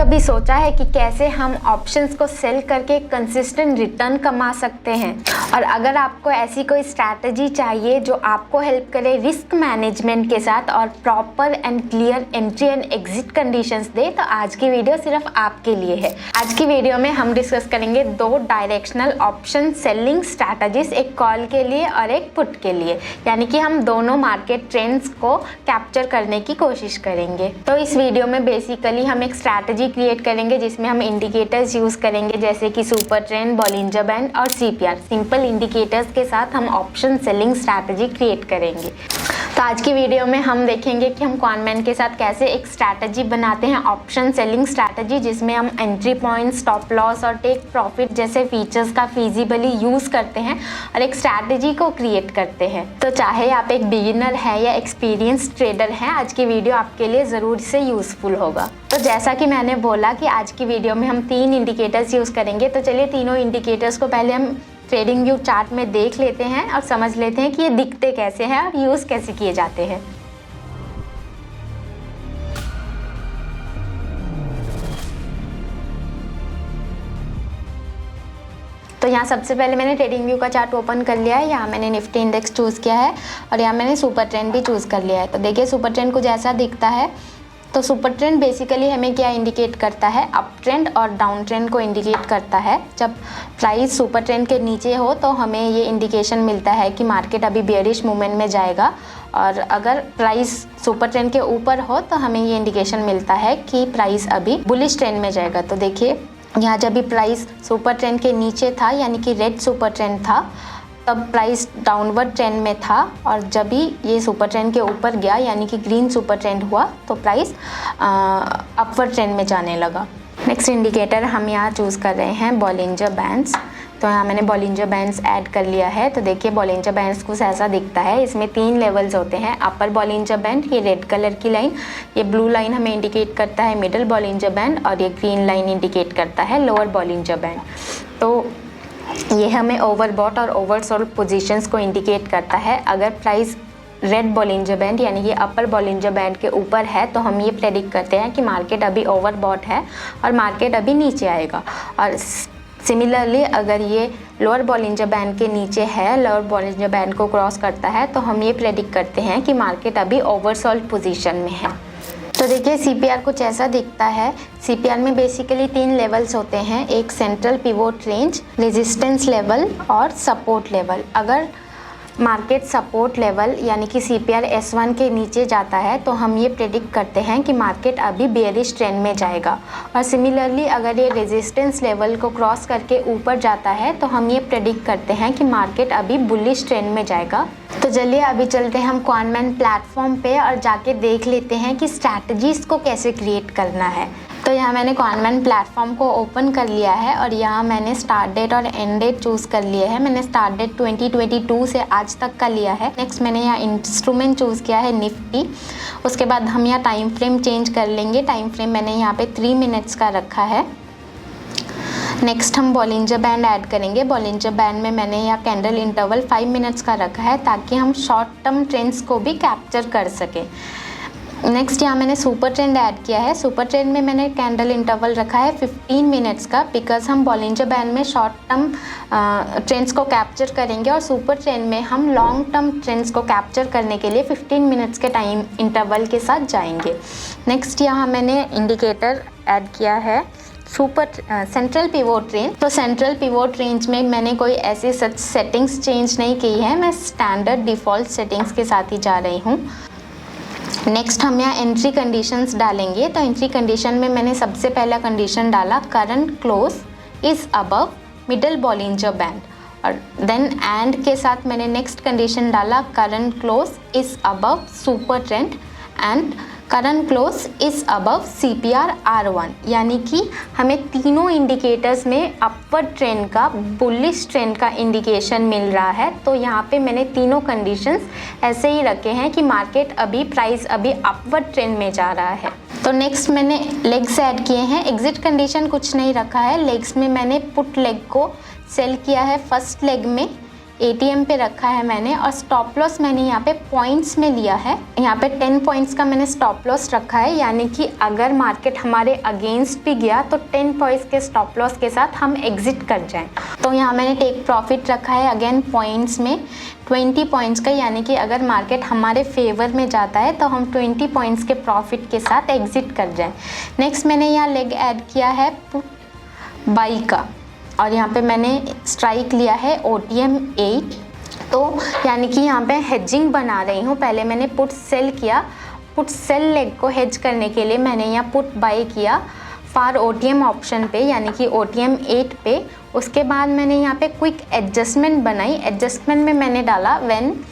कभी सोचा है कि कैसे हम ऑप्शंस को सेल करके कंसिस्टेंट रिटर्न कमा सकते हैं? और अगर आपको ऐसी कोई स्ट्रैटेजी चाहिए जो आपको हेल्प करे रिस्क मैनेजमेंट के साथ और proper and clear entry and exit conditions दे, तो आज की वीडियो सिर्फ आपके लिए है। आज की वीडियो में हम डिस्कस करेंगे 2 डायरेक्शनल ऑप्शन सेलिंग स्ट्रैटेजीज, एक कॉल के लिए और एक पुट के लिए, यानी कि हम दोनों मार्केट ट्रेंड्स को कैप्चर करने की कोशिश करेंगे। तो इस वीडियो में बेसिकली हम एक स्ट्रैटेजी क्रिएट करेंगे जिसमें हम इंडिकेटर्स यूज करेंगे जैसे कि सुपर ट्रेंड, बॉलिंजर बैंड और सीपीआर। सिंपल इंडिकेटर्स के साथ हम ऑप्शन सेलिंग स्ट्रैटेजी क्रिएट करेंगे। तो आज की वीडियो में हम देखेंगे कि हम कॉनमैन के साथ कैसे एक स्ट्रैटेजी बनाते हैं, ऑप्शन सेलिंग स्ट्रैटेजी, जिसमें हम एंट्री पॉइंट, स्टॉप लॉस और टेक प्रॉफिट जैसे फीचर्स का फिजिबली यूज करते हैं और एक स्ट्रैटेजी को क्रिएट करते हैं। तो चाहे आप एक बिगिनर है या एक्सपीरियंस ट्रेडर हैं, आज की वीडियो आपके लिए ज़रूर से यूजफुल होगा। तो जैसा कि मैंने बोला कि आज की वीडियो में हम 3 इंडिकेटर्स यूज़ करेंगे, तो चलिए तीनों इंडिकेटर्स को पहले हम ट्रेडिंग व्यू चार्ट में देख लेते हैं और समझ लेते हैं कि ये दिखते कैसे हैं और यूज़ कैसे किए जाते हैं। तो यहाँ सबसे पहले मैंने ट्रेडिंग व्यू का चार्ट ओपन कर लिया है। यहाँ मैंने निफ्टी इंडेक्स चूज़ किया है और यहाँ मैंने सुपर ट्रेंड भी चूज़ कर लिया है। तो देखिए सुपर ट्रेंड कुछ ऐसा दिखता है। तो सुपर ट्रेंड बेसिकली हमें क्या इंडिकेट करता है, अप ट्रेंड और डाउन ट्रेंड को इंडिकेट करता है। जब प्राइस सुपर ट्रेंड के नीचे हो तो हमें ये इंडिकेशन मिलता है कि मार्केट अभी बेयरिश मूवमेंट में जाएगा, और अगर प्राइस सुपर ट्रेंड के ऊपर हो तो हमें ये इंडिकेशन मिलता है कि प्राइस अभी बुलिश ट्रेंड में जाएगा। तो देखिए यहाँ जब भी प्राइस सुपर ट्रेंड के नीचे था, यानी कि रेड सुपर ट्रेंड था, तब प्राइस डाउनवर्ड ट्रेंड में था, और जब भी ये सुपर ट्रेंड के ऊपर गया यानी कि ग्रीन सुपर ट्रेंड हुआ तो प्राइस अपवर्ड ट्रेंड में जाने लगा। नेक्स्ट इंडिकेटर हम यहाँ चूज़ कर रहे हैं बॉलिंजर बैंड्स। तो यहाँ मैंने बॉलिंजर बैंड्स ऐड कर लिया है। तो देखिए बॉलिंजर बैंड्स कुछ ऐसा दिखता है। इसमें 3 लेवल्स होते हैं। अपर बॉलिंजर बैंड, ये रेड कलर की लाइन, ये ब्लू लाइन हमें इंडिकेट करता है मिडल बॉलिंजर बैंड, और ये ग्रीन लाइन इंडिकेट करता है लोअर बॉलिंजर बैंड। तो ये हमें ओवरबॉट और ओवरसोल्ड पोजीशंस को इंडिकेट करता है। अगर प्राइस रेड बॉलिंजर बैंड यानी कि अपर बॉलिंजर बैंड के ऊपर है तो हम ये प्रेडिक्ट करते हैं कि मार्केट अभी ओवरबॉट है और मार्केट अभी नीचे आएगा। और सिमिलरली अगर ये लोअर बॉलिंजर बैंड के नीचे है, लोअर बॉलिंजर बैंड को क्रॉस करता है, तो हम ये प्रेडिक्ट करते हैं कि मार्केट अभी ओवरसोल्ड पोजीशन में है। तो देखिए सीपीआर कुछ ऐसा दिखता है। सीपीआर में बेसिकली 3 लेवल्स होते हैं, एक central pivot range, resistance level और सपोर्ट लेवल। अगर मार्केट सपोर्ट लेवल यानी कि सीपीआर S1 के नीचे जाता है तो हम ये प्रेडिक्ट करते हैं कि मार्केट अभी बेयरिश ट्रेंड में जाएगा, और सिमिलरली अगर ये रेजिस्टेंस लेवल को क्रॉस करके ऊपर जाता है तो हम ये प्रेडिक्ट करते हैं कि मार्केट अभी बुलिश ट्रेंड में जाएगा। तो चलिए अभी चलते हैं हम कॉनमैन प्लेटफॉर्म पे और जाके देख लेते हैं कि स्ट्रैटेजीज़ को कैसे क्रिएट करना है। तो यहाँ मैंने कॉनमैन प्लेटफॉर्म को ओपन कर लिया है और यहाँ मैंने स्टार्ट डेट और एंड डेट चूज़ कर लिए है। मैंने स्टार्ट डेट 2022 से आज तक का लिया है। नेक्स्ट मैंने यहाँ इंस्ट्रूमेंट चूज़ किया है निफ्टी। उसके बाद हम यहाँ टाइम फ्रेम चेंज कर लेंगे। टाइम फ्रेम मैंने यहाँ पे 3 मिनट्स का रखा है। नेक्स्ट हम बॉलिंजर बैंड ऐड करेंगे। बॉलिंजर बैंड में मैंने यहाँ कैंडल इंटरवल 5 मिनट्स का रखा है ताकि हम शॉर्ट टर्म ट्रेंड्स को भी कैप्चर कर सकें। नेक्स्ट यहाँ मैंने सुपर ट्रेंड ऐड किया है। सुपर ट्रेंड में मैंने कैंडल इंटरवल रखा है 15 मिनट्स का, बिकॉज हम बॉलिंजर बैंड में शॉर्ट टर्म ट्रेंड्स को कैप्चर करेंगे और सुपर ट्रेंड में हम लॉन्ग टर्म ट्रेंड्स को कैप्चर करने के लिए 15 मिनट्स के टाइम इंटरवल के साथ जाएंगे। नेक्स्ट यहाँ मैंने इंडिकेटर ऐड किया है सेंट्रल पिवोट रेंज। तो सेंट्रल पिवोट रेंज में मैंने कोई ऐसी सच सेटिंग्स चेंज नहीं की है, मैं स्टैंडर्ड डिफ़ॉल्ट सेटिंग्स के साथ ही जा रही हूँ। नेक्स्ट हम यहाँ एंट्री कंडीशंस डालेंगे। तो एंट्री कंडीशन में मैंने सबसे पहला कंडीशन डाला current close is above middle Bollinger band, और देन एंड के साथ मैंने नेक्स्ट कंडीशन डाला current close is above super trend and current close is above CPR R1, यानी कि हमें तीनों इंडिकेटर्स में अपवर्ड ट्रेंड का, बुलिश ट्रेंड का इंडिकेशन मिल रहा है। तो यहाँ पे मैंने तीनों कंडीशंस ऐसे ही रखे हैं कि मार्केट अभी प्राइस अभी अपवर्ड ट्रेंड में जा रहा है। तो नेक्स्ट मैंने लेग्स ऐड किए हैं। एग्जिट कंडीशन कुछ नहीं रखा है। लेग्स में मैंने पुट लेग को सेल किया है फर्स्ट लेग में, ATM पे रखा है मैंने, और स्टॉप लॉस मैंने यहाँ पे पॉइंट्स में लिया है। यहाँ पे 10 पॉइंट्स का मैंने स्टॉप लॉस रखा है, यानी कि अगर मार्केट हमारे अगेंस्ट भी गया तो 10 पॉइंट्स के स्टॉप लॉस के साथ हम एग्जिट कर जाएं। तो यहाँ मैंने टेक प्रॉफिट रखा है अगेन पॉइंट्स में 20 पॉइंट्स का, यानी कि अगर मार्केट हमारे फेवर में जाता है तो हम 20 पॉइंट्स के प्रॉफिट के साथ एग्जिट कर जाएं। नेक्स्ट मैंने यहाँ लेग ऐड किया है बाई का, और यहाँ पे मैंने स्ट्राइक लिया है OTM 8। तो यानी कि यहाँ पे हेजिंग बना रही हूँ। पहले मैंने पुट सेल किया, पुट सेल लेग को हेज करने के लिए मैंने यहाँ पुट बाई किया फॉर OTM ऑप्शन पे, यानी कि OTM 8 पे। उसके बाद मैंने यहाँ पे क्विक एडजस्टमेंट बनाई। एडजस्टमेंट में मैंने डाला when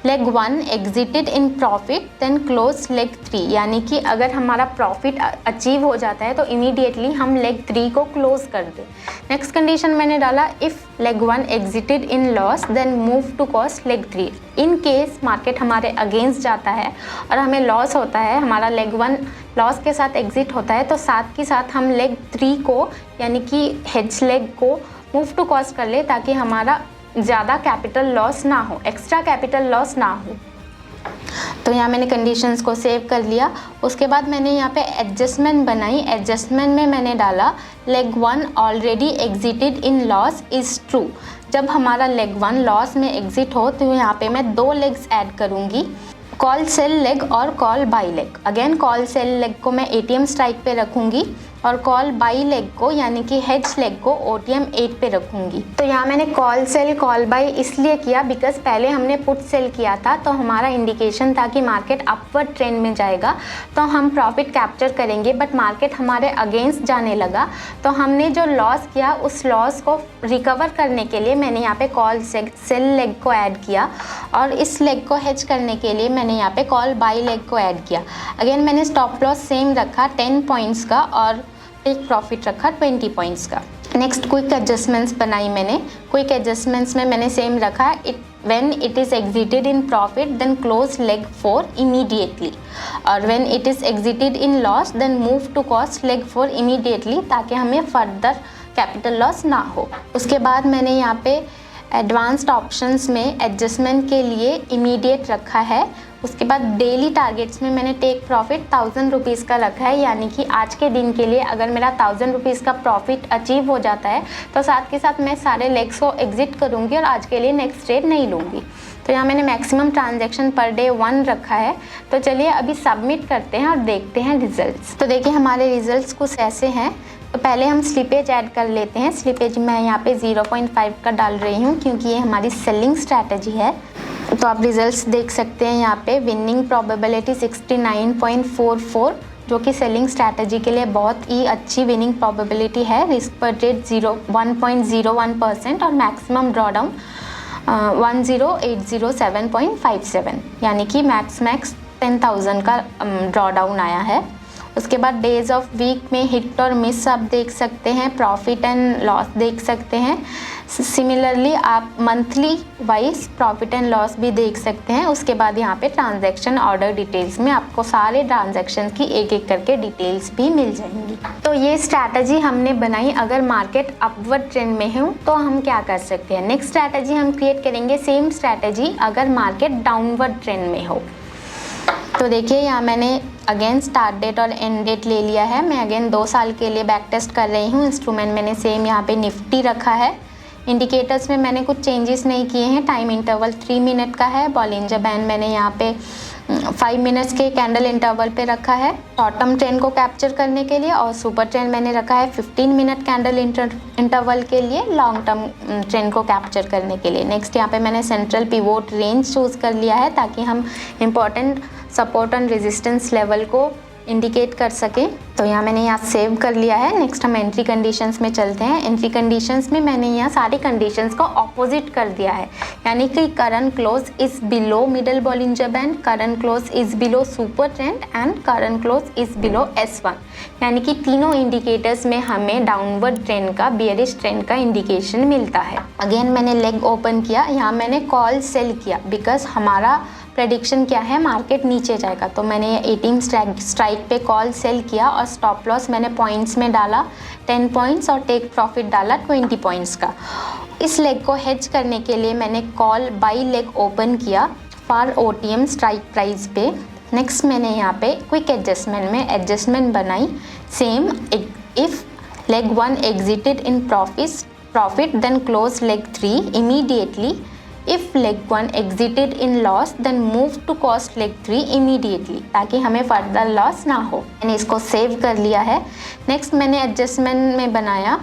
leg 1 exited in profit then close leg 3, यानी कि अगर हमारा प्रॉफिट अचीव हो जाता है तो इमीडिएटली हम लेग 3 को क्लोज कर दें। नेक्स्ट कंडीशन मैंने डाला if leg 1 exited in loss then move to cost leg 3। In case market हमारे अगेंस्ट जाता है और हमें लॉस होता है, हमारा लेग 1 लॉस के साथ एग्जिट होता है, तो साथ के साथ हम लेग 3 को यानी कि हेज लेग को मूव टू कॉस्ट कर ले, ताकि हमारा ज़्यादा कैपिटल लॉस ना हो, एक्स्ट्रा कैपिटल लॉस ना हो। तो यहाँ मैंने कंडीशंस को सेव कर लिया। उसके बाद मैंने यहाँ पे एडजस्टमेंट बनाई। एडजस्टमेंट में मैंने डाला leg 1 already exerted in loss is true. जब हमारा लेग 1 लॉस में एग्जिट हो तो यहाँ पे मैं 2 लेग्स ऐड करूँगी, कॉल सेल लेग और call by leg. Again call sell leg को मैं ATM स्ट्राइक पे रखूँगी और कॉल बाई लेग को यानी कि हेज लेग को OTM 8 पे रखूँगी। तो यहाँ मैंने कॉल सेल कॉल बाई इसलिए किया बिकॉज पहले हमने पुट सेल किया था, तो हमारा इंडिकेशन था कि मार्केट अपवर्ड ट्रेंड में जाएगा तो हम प्रॉफिट कैप्चर करेंगे, बट मार्केट हमारे अगेंस्ट जाने लगा तो हमने जो लॉस किया उस लॉस को रिकवर करने के लिए मैंने यहाँ पे कॉल सेल लेग को ऐड किया, और इस लेग को हेज करने के लिए मैंने यहाँ पे कॉल बाई लेग को ऐड किया। अगेन मैंने स्टॉप लॉस सेम रखा 10 पॉइंट्स का और टेक प्रॉफिट रखा 20 पॉइंट्स का। नेक्स्ट क्विक एडजस्टमेंट्स बनाई मैंने। क्विक एडजस्टमेंट्स में मैंने सेम रखा when it is exited in profit then close leg 4 immediately, और when it is exited in loss then move to cost leg 4 immediately, ताकि हमें फर्दर कैपिटल लॉस ना हो। उसके बाद मैंने यहाँ पे एडवांस्ड ऑप्शंस में एडजस्टमेंट के लिए इमीडिएट रखा है। उसके बाद डेली टारगेट्स में मैंने टेक प्रॉफिट 1000 रुपीज़ का रखा है, यानी कि आज के दिन के लिए अगर मेरा 1000 रुपीज़ का प्रॉफिट अचीव हो जाता है तो साथ के साथ मैं सारे लेग्स को एग्जिट करूँगी और आज के लिए नेक्स्ट ट्रेड नहीं लूँगी। तो यहाँ मैंने मैक्सिमम ट्रांजैक्शन पर डे 1 रखा है। तो चलिए अभी सबमिट करते हैं और देखते हैं रिजल्ट्स। तो देखिए हमारे रिजल्ट्स कुछ ऐसे हैं। तो पहले हम स्लिपेज ऐड कर लेते हैं। स्लिपेज मैं यहाँ पे 0.5 का डाल रही हूँ क्योंकि ये हमारी सेलिंग स्ट्रैटेजी है। तो आप रिजल्ट्स देख सकते हैं यहाँ पे विनिंग प्रोबेबिलिटी 69.44, जो कि सेलिंग स्ट्रैटेजी के लिए बहुत ही अच्छी विनिंग प्रोबेबिलिटी है। रिस्क पर ट्रेड 1.01% और मैक्सिमम ड्रॉडाउन 10807.57, यानी कि मैक्स 10,000 का ड्रॉडाउन आया है। उसके बाद डेज ऑफ वीक में हिट और मिस आप देख सकते हैं, प्रॉफिट एंड लॉस देख सकते हैं। सिमिलरली आप monthly wise profit and loss भी देख सकते हैं। उसके बाद यहाँ पे ट्रांजैक्शन ऑर्डर डिटेल्स में आपको सारे ट्रांजैक्शन की एक एक करके डिटेल्स भी मिल जाएंगी। तो ये स्ट्रैटेजी हमने बनाई। अगर मार्केट अपवर्ड ट्रेंड में हो तो हम क्या कर सकते हैं। नेक्स्ट स्ट्रैटेजी हम क्रिएट करेंगे सेम स्ट्रैटेजी अगर मार्केट डाउनवर्ड ट्रेंड में हो। तो देखिए यहाँ मैंने अगेन स्टार्ट डेट और एंड डेट ले लिया है। मैं अगेन 2 साल के लिए बैक टेस्ट कर रही हूँ। इंस्ट्रूमेंट मैंने सेम यहाँ पे निफ्टी रखा है। इंडिकेटर्स में मैंने कुछ चेंजेस नहीं किए हैं। टाइम इंटरवल 3 मिनट का है। बॉलिंजर बैंड मैंने यहाँ पे 5 मिनट्स के कैंडल इंटरवल पे रखा है शॉर्ट टर्म ट्रेंड को कैप्चर करने के लिए, और सुपर ट्रेंड मैंने रखा है 15 मिनट कैंडल इंटरवल के लिए लॉन्ग टर्म ट्रेंड को कैप्चर करने के लिए। नेक्स्ट यहाँ पे मैंने सेंट्रल पिवोट रेंज चूज़ कर लिया है ताकि हम important support and resistance level को इंडिकेट कर सकें। तो यहाँ मैंने यहाँ सेव कर लिया है। नेक्स्ट हम एंट्री कंडीशंस में चलते हैं। एंट्री कंडीशंस में मैंने यहाँ सारी कंडीशंस को ऑपोजिट कर दिया है, यानी कि current close is below middle Bollinger band, current close is below super trend and current close is below S1, यानी कि तीनों इंडिकेटर्स में हमें डाउनवर्ड ट्रेंड का, बियरिश ट्रेंड का इंडिकेशन मिलता है। अगेन मैंने लेग ओपन किया। यहाँ मैंने कॉल सेल किया बिकॉज हमारा प्रेडिक्शन क्या है, मार्केट नीचे जाएगा। तो मैंने ये 18 स्ट्राइक पे कॉल सेल किया और स्टॉप लॉस मैंने पॉइंट्स में डाला 10 पॉइंट्स और टेक प्रॉफिट डाला 20 पॉइंट्स का। इस लेग को हेज करने के लिए मैंने कॉल बाई लेग ओपन किया फॉर OTM स्ट्राइक प्राइस पे। नेक्स्ट मैंने यहाँ पे क्विक एडजस्टमेंट में एडजस्टमेंट बनाई same, if leg 1 exited in profit then close leg 3 immediately. If leg 1 exited in loss then move to cost leg 3 immediately, ताकि हमें further loss ना हो। मैंने इसको सेव कर लिया है। नेक्स्ट मैंने एडजस्टमेंट में बनाया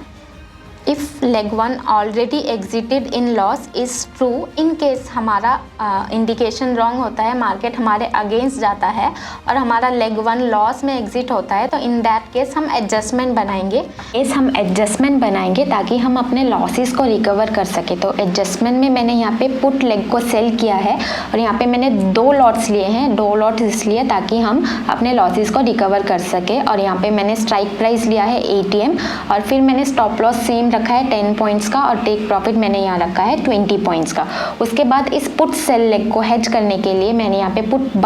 if leg 1 already exerted in loss is true, in case हमारा इंडिकेशन रॉन्ग होता है, मार्केट हमारे अगेंस्ट जाता है और हमारा leg 1 लॉस में एग्जिट होता है, तो इन दैट केस हम एडजस्टमेंट बनाएंगे ताकि हम अपने लॉसेस को रिकवर कर सके। तो एडजस्टमेंट में मैंने यहाँ पे पुट लेग को सेल किया है और यहाँ पे मैंने 2 लॉट्स लिए हैं। 2 लॉट्स इसलिए ताकि हम अपने लॉसेस को रिकवर कर सके। और यहाँ पे मैंने स्ट्राइक प्राइस लिया है ATM और फिर मैंने स्टॉप लॉस सेम रखा है 10 पॉइंट्स का और टेक प्रॉफिट मैंने यहाँ रखा है 20 पॉइंट्स का। उसके बाद इस पुट सेल लेग को हेज करने के लिए मैंने यहाँ पे पुट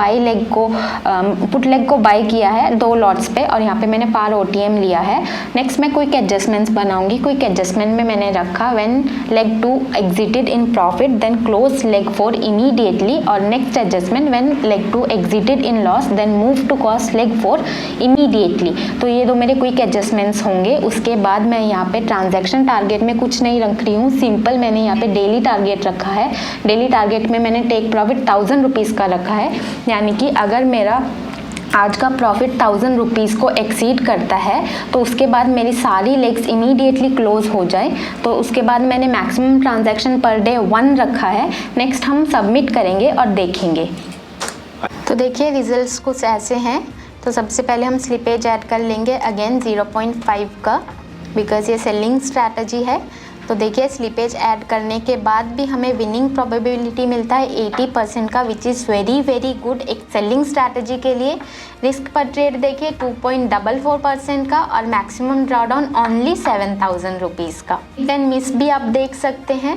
लेग को बाय किया है 2 लॉट्स पे और यहाँ पे मैंने पार OTM लिया है। नेक्स्ट मैं क्विक एडजस्टमेंट्स बनाऊंगी। क्विक एडजस्टमेंट में मैंने रखा when leg 2 exited in profit then close leg 4 immediately और next adjustment when leg 2 exited in loss then move to cost leg 4 immediately। तो ये 2 मेरे क्विक एडजस्टमेंट्स होंगे। उसके बाद मैं यहाँ पे ट्रांजैक्शन टारगेट में कुछ नहीं रख रही हूँ, सिंपल मैंने यहाँ पे डेली टारगेट रखा है। डेली टारगेट में मैंने टेक प्रॉफिट 1000 रुपीज़ का रखा है, यानी कि अगर मेरा आज का प्रॉफिट 1000 रुपीज़ को एक्सीड करता है तो उसके बाद मेरी सारी लेग्स इमीडिएटली क्लोज हो जाए। तो उसके बाद मैंने मैक्सिमम ट्रांजैक्शन पर डे 1 रखा है। नेक्स्ट हम सबमिट करेंगे और देखेंगे। तो देखिए रिजल्ट्स कुछ ऐसे हैं। तो सबसे पहले हम स्लिपेज ऐड कर लेंगे अगेन 0.5 का, बिकॉज ये सेलिंग स्ट्रैटेजी है। तो देखिए स्लिपेज ऐड करने के बाद भी हमें विनिंग प्रोबेबिलिटी मिलता है 80% का, which is very very good एक सेलिंग स्ट्रैटेजी के लिए। रिस्क पर ट्रेड देखिए 2.44% का और मैक्सिमम ड्रॉडाउन ओनली 7000 रुपीज़ का। देन मिस भी आप देख सकते हैं।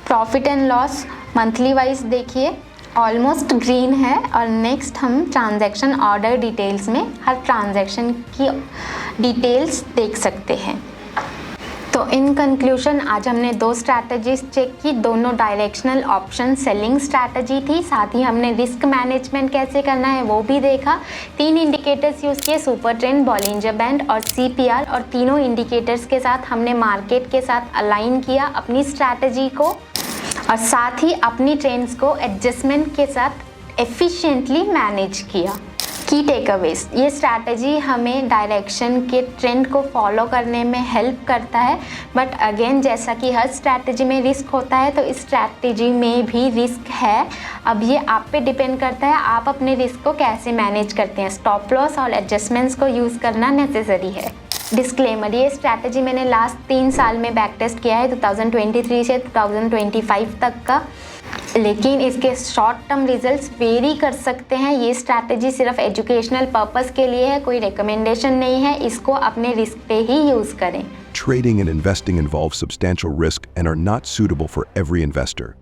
Profit and loss monthly wise देखिए ऑलमोस्ट ग्रीन है। और नेक्स्ट हम ट्रांजैक्शन ऑर्डर डिटेल्स में हर ट्रांजैक्शन की डिटेल्स देख सकते हैं। तो इन कंक्लूजन आज हमने 2 स्ट्रैटेजीज चेक की, दोनों डायरेक्शनल ऑप्शन सेलिंग स्ट्रैटेजी थी, साथ ही हमने रिस्क मैनेजमेंट कैसे करना है वो भी देखा। 3 इंडिकेटर्स यूज़ किए, सुपर ट्रेंड, बॉलिंजर बैंड और CPR, और तीनों इंडिकेटर्स के साथ हमने मार्केट के साथ अलाइन किया अपनी स्ट्रैटेजी को और साथ ही अपनी ट्रेंड्स को एडजस्टमेंट के साथ एफिशिएंटली मैनेज किया। की टेकअवेज, ये स्ट्रैटेजी हमें डायरेक्शन के ट्रेंड को फॉलो करने में हेल्प करता है, बट अगेन जैसा कि हर स्ट्रैटेजी में रिस्क होता है तो इस स्ट्रैटेजी में भी रिस्क है। अब ये आप पे डिपेंड करता है आप अपने रिस्क को कैसे मैनेज करते हैं। स्टॉप लॉस और एडजस्टमेंट्स को यूज़ करना नेसेसरी है। डिस्क्लेमर, ये स्ट्रैटेजी मैंने लास्ट 3 साल में बैक टेस्ट किया है 2023 से 2025 तक का, लेकिन इसके शॉर्ट टर्म रिजल्ट्स वेरी कर सकते हैं। ये स्ट्रैटेजी सिर्फ एजुकेशनल पर्पस के लिए है, कोई रिकमेंडेशन नहीं है, इसको अपने रिस्क पे ही यूज़ करें। Trading and investing involve substantial risk and are not suitable for every investor.